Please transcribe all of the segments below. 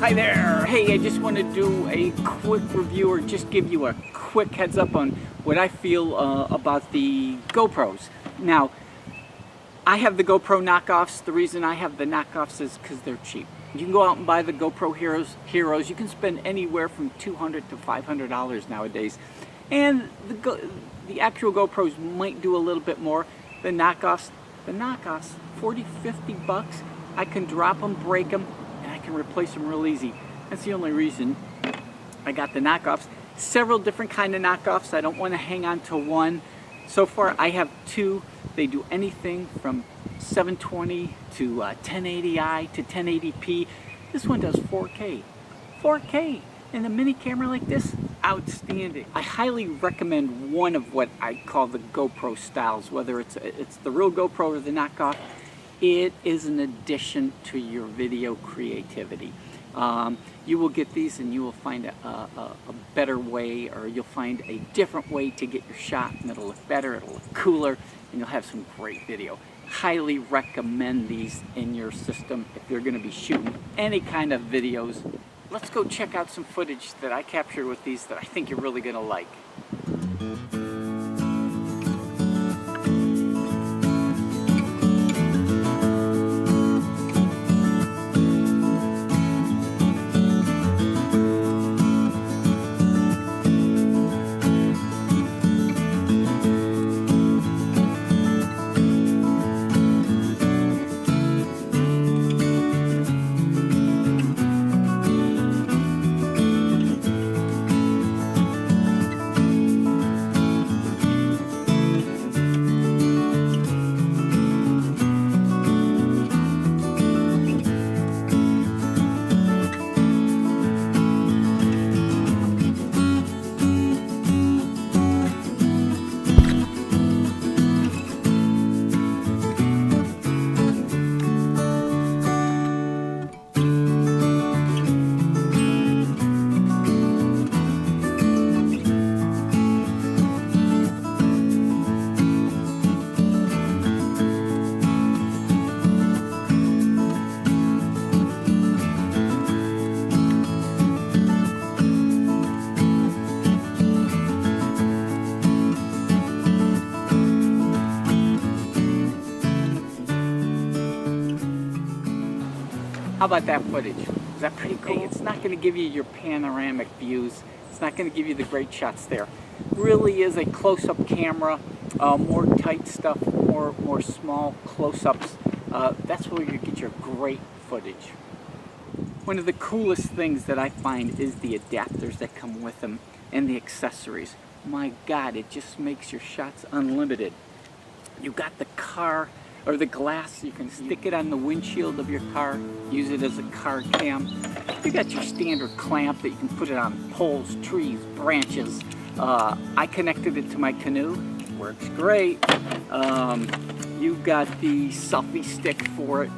Hi there! Hey, I just want to do a quick review or just give you a quick heads up on what I feel about the GoPros. Now, I have the GoPro knockoffs. The reason I have the knockoffs is because they're cheap. You can go out and buy the GoPro Heroes. You can spend anywhere from $200 to $500 nowadays. And the actual GoPros might do a little bit more. The knockoffs, 40, 50 bucks. I can drop them, break them, and I can replace them real easy. That's the only reason I got the knockoffs. Several different kind of knockoffs. I don't want to hang on to one. So far I have two. They do anything from 720 to 1080i to 1080p. This one does 4K. 4K and a mini camera like this, outstanding. I highly recommend one of what I call the GoPro styles, whether it's the real GoPro or the knockoff. It is an addition to your video creativity. You will get these and you will find a better way, or you'll find a different way to get your shot, and it'll look better, it'll look cooler, and you'll have some great video. Highly recommend these in your system if you're going to be shooting any kind of videos. Let's go check out some footage that I captured with these that I think you're really going to like. How about that footage? Is that pretty cool? Hey, it's not going to give you your panoramic views. It's not going to give you the great shots there. Really is a close-up camera, more tight stuff, more small close-ups. That's where you get your great footage. One of the coolest things that I find is the adapters that come with them and the accessories. My God, it just makes your shots unlimited. You got the car or the glass, you can stick it on the windshield of your car, use it as a car cam. You got your standard clamp that you can put it on poles, trees, branches. I connected it to my canoe, works great. You've got the selfie stick for it.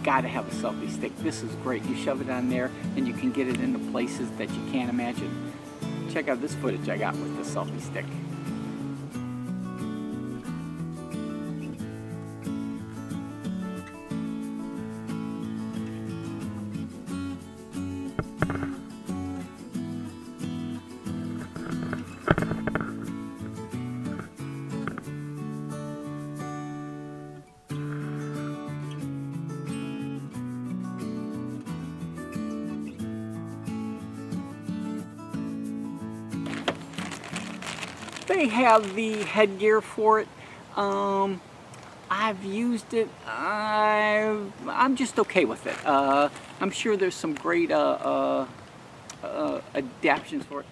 Gotta have a selfie stick. This is great. You shove it on there and you can get it into places that you can't imagine. Check out this footage I got with the selfie stick. They have the headgear for it. I've used it. I'm just okay with it. I'm sure there's some great adaptations for it.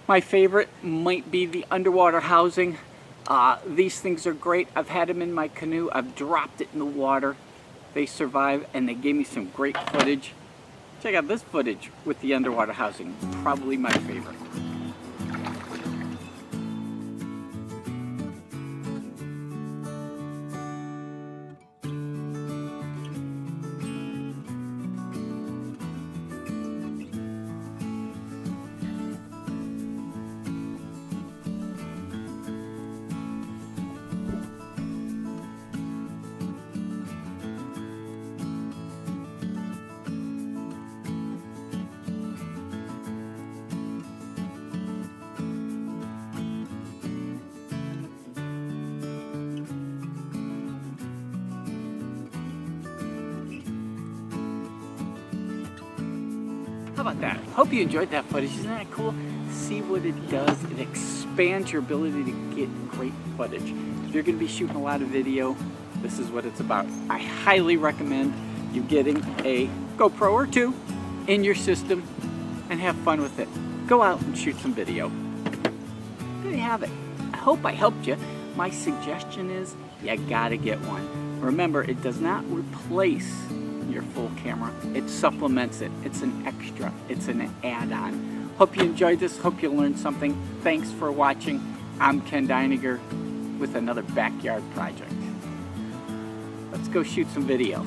My favorite might be the underwater housing. These things are great. I've had them in my canoe. I've dropped it in the water. They survive, and they gave me some great footage. Check out this footage with the underwater housing. Probably my favorite. about that? Hope you enjoyed that footage. Isn't that cool? See what it does. It expands your ability to get great footage. If you're going to be shooting a lot of video, this is what it's about. I highly recommend you getting a GoPro or two in your system and have fun with it. Go out and shoot some video. There you have it. I hope I helped you. My suggestion is you gotta get one. Remember, it does not replace your full camera. It supplements it. It's an extra. It's an add-on. Hope you enjoyed this. Hope you learned something. Thanks for watching. I'm Ken Deininger with another backyard project. Let's go shoot some video.